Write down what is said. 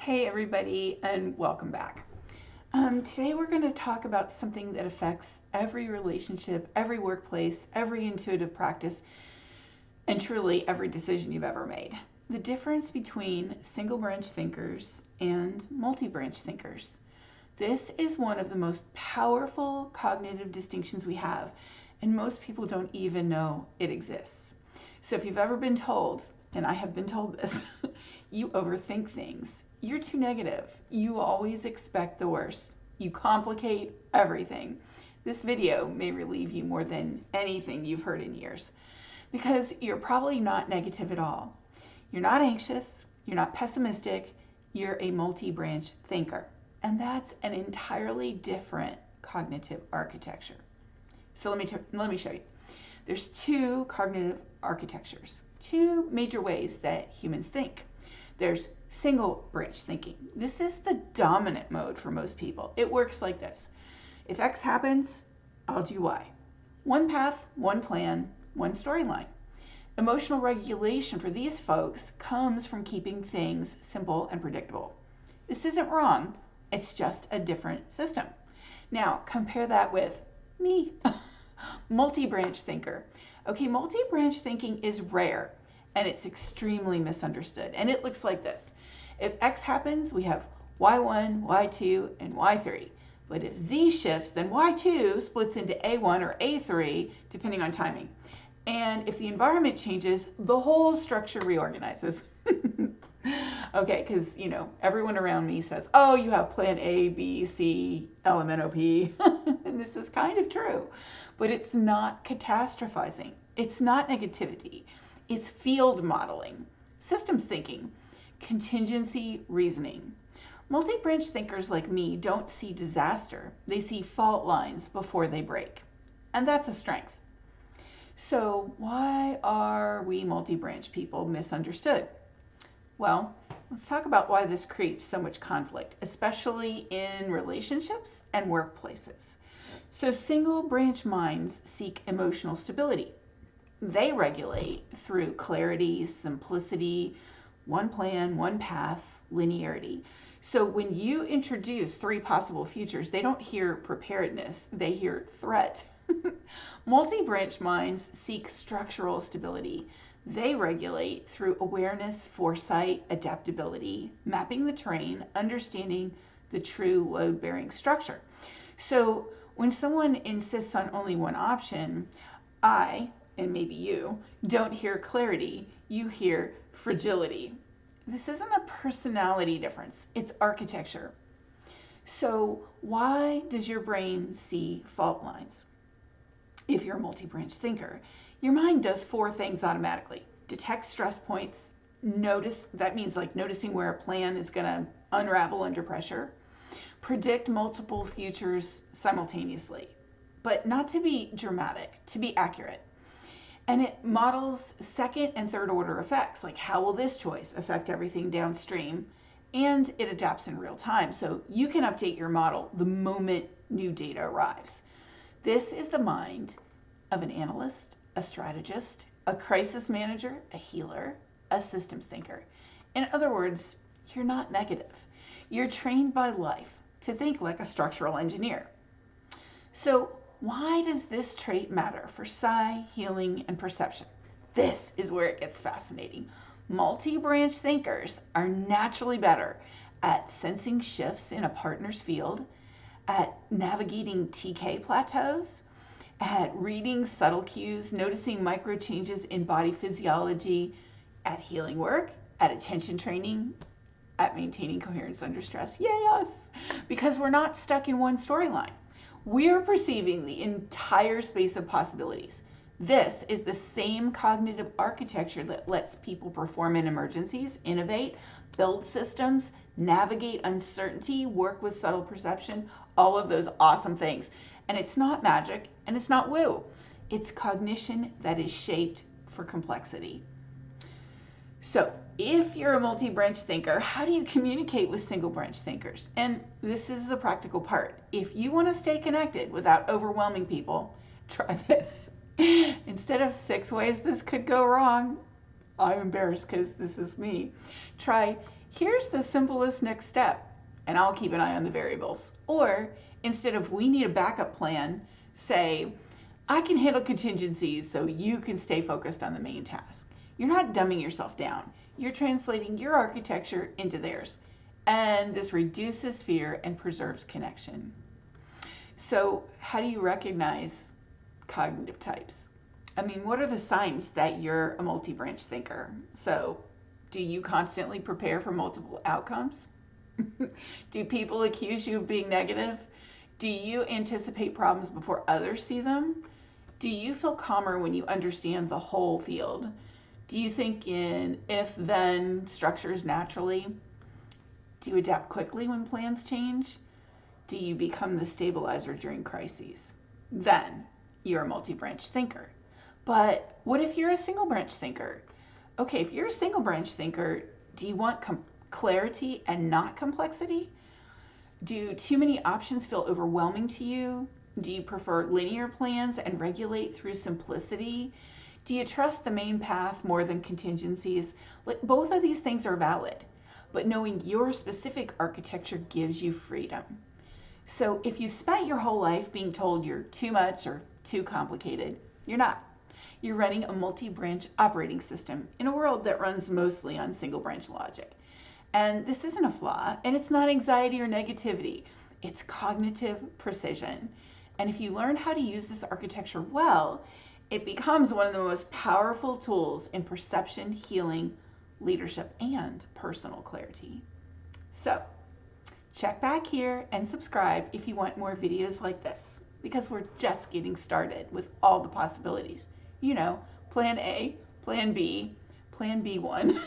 Hey everybody, and welcome back. Today we're going to talk about something that affects every relationship, every workplace, every intuitive practice, and truly every decision you've ever made. The difference between single branch thinkers and multi-branch thinkers. This is one of the most powerful cognitive distinctions we have, and most people don't even know it exists. So if you've ever been told, and I have been told this, you overthink things, you're too negative, you always expect the worst, you complicate everything, this video may relieve you more than anything you've heard in years, because you're probably not negative at all. You're not anxious, you're not pessimistic, you're a multi-branch thinker. And that's an entirely different cognitive architecture. So let me show you. There's two cognitive architectures, two major ways that humans think. There's single branch thinking. This is the dominant mode for most people. It works like this. If X happens, I'll do Y. One path, one plan, one storyline. Emotional regulation for these folks comes from keeping things simple and predictable. This isn't wrong. It's just a different system. Now, compare that with me, multi-branch thinker. Okay, multi-branch thinking is rare and it's extremely misunderstood. And it looks like this. If X happens, we have Y1, Y2, and Y3. But if Z shifts, then Y2 splits into A1 or A3, depending on timing. And if the environment changes, the whole structure reorganizes. Okay, because, everyone around me says, oh, you have plan A, B, C, LMNOP. And this is kind of true. But it's not catastrophizing. It's not negativity. It's field modeling, systems thinking, contingency reasoning. Multi-branch thinkers like me don't see disaster. They see fault lines before they break. And that's a strength. So why are we multi-branch people misunderstood? Well, let's talk about why this creates so much conflict, especially in relationships and workplaces. So single branch minds seek emotional stability. They regulate through clarity, simplicity, one plan, one path, linearity. So when you introduce three possible futures, they don't hear preparedness, they hear threat. Multi-branch minds seek structural stability. They regulate through awareness, foresight, adaptability, mapping the terrain, understanding the true load-bearing structure. So when someone insists on only one option, I, and maybe you, don't hear clarity, you hear fragility. This isn't a personality difference, it's architecture. So why does your brain see fault lines? If you're a multi-branch thinker, your mind does four things automatically. Detect stress points, that means like noticing where a plan is going to unravel under pressure, predict multiple futures simultaneously, but not to be dramatic, to be accurate. And it models second and third order effects, like how will this choice affect everything downstream, and it adapts in real time. So you can update your model the moment new data arrives. This is the mind of an analyst, a strategist, a crisis manager, a healer, a systems thinker. In other words, you're not negative. You're trained by life to think like a structural engineer. So why does this trait matter for psi, healing, and perception? This is where it gets fascinating. Multi-branch thinkers are naturally better at sensing shifts in a partner's field, at navigating TK plateaus, at reading subtle cues, noticing micro changes in body physiology, at healing work, at attention training, at maintaining coherence under stress. Yay us! Because we're not stuck in one storyline. We're perceiving the entire space of possibilities. This is the same cognitive architecture that lets people perform in emergencies, innovate, build systems, navigate uncertainty, work with subtle perception, all of those awesome things. And it's not magic and it's not woo. It's cognition that is shaped for complexity. So if you're a multi-branch thinker, how do you communicate with single branch thinkers? And this is the practical part. If you want to stay connected without overwhelming people, try this. Instead of 6 ways this could go wrong, I'm embarrassed because this is me. Try Here's the simplest next step, and I'll keep an eye on the variables. Or instead of we need a backup plan, say, I can handle contingencies so you can stay focused on the main task. You're not dumbing yourself down. You're translating your architecture into theirs. And this reduces fear and preserves connection. So, how do you recognize cognitive types? I mean, what are the signs that you're a multi-branch thinker? So, do you constantly prepare for multiple outcomes? Do people accuse you of being negative? Do you anticipate problems before others see them? Do you feel calmer when you understand the whole field? Do you think in if-then structures naturally? Do you adapt quickly when plans change? Do you become the stabilizer during crises? Then you're a multi-branch thinker. But what if you're a single branch thinker? Okay, if you're a single branch thinker, do you want clarity and not complexity? Do too many options feel overwhelming to you? Do you prefer linear plans and regulate through simplicity? Do you trust the main path more than contingencies? Like, both of these things are valid, but knowing your specific architecture gives you freedom. So if you spent your whole life being told you're too much or too complicated, you're not. You're running a multi-branch operating system in a world that runs mostly on single-branch logic. And this isn't a flaw, and it's not anxiety or negativity. It's cognitive precision. And if you learn how to use this architecture well, it becomes one of the most powerful tools in perception, healing, leadership, and personal clarity. So, check back here and subscribe if you want more videos like this, because we're just getting started with all the possibilities. You know, plan A, plan B, plan B1.